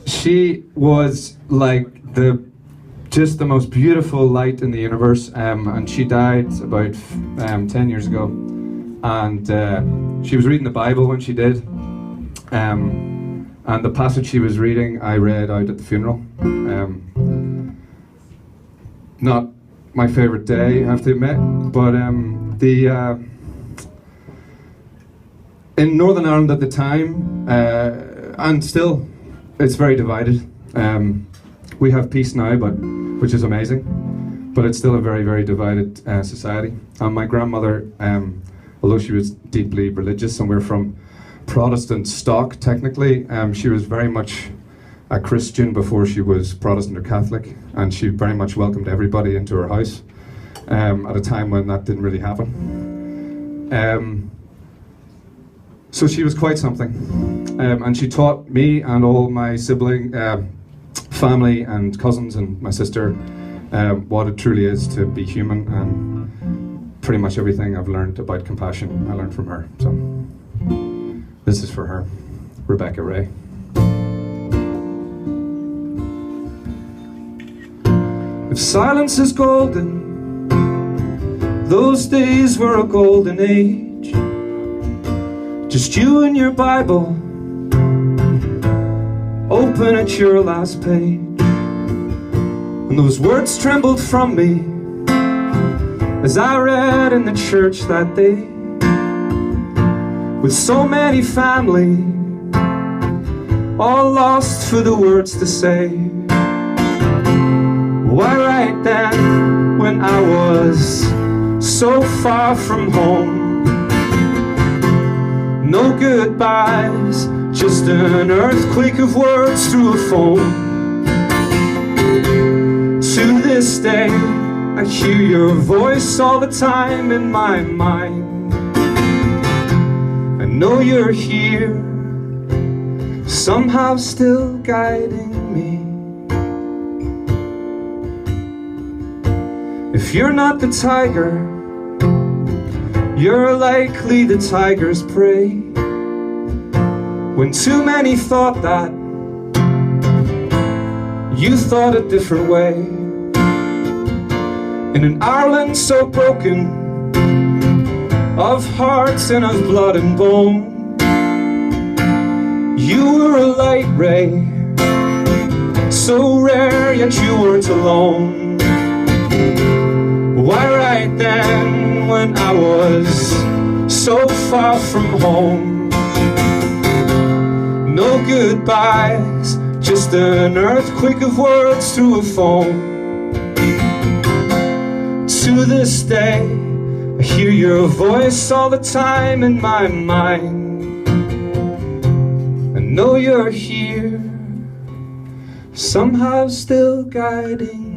She was like just the most beautiful light in the universe, and she died about 10 years ago. And she was reading the Bible when she did, and the passage she was reading I read out at the funeral. Not my favourite day, I have to admit, but in Northern Ireland at the time, and still, it's very divided. We have peace now, which is amazing, but it's still a very, very divided society. And my grandmother, although she was deeply religious, and we're from Protestant stock technically, she was very much a Christian before she was Protestant or Catholic, and she very much welcomed everybody into her house at a time when that didn't really happen. So she was quite something, and she taught me and all my family and cousins and my sister what it truly is to be human, and pretty much everything I've learned about compassion I learned from her. So this is for her, Rebecca Ray. If silence is golden, those days were a golden age. Just you and your Bible, open at your last page. And those words trembled from me as I read in the church that day. With so many family, all lost for the words to say. Why right then, when I was so far from home? No goodbyes, just an earthquake of words through a phone. To this day, I hear your voice all the time in my mind. I know you're here, somehow still guiding me. If you're not the tiger, you're likely the tiger's prey. When too many thought that, you thought a different way. In an Ireland so broken, of hearts and of blood and bone, you were a light ray, so rare yet you weren't alone. Why right then, when I was so far from home? No goodbyes, just an earthquake of words through a phone. To this day, I hear your voice all the time in my mind. I know you're here, somehow still guiding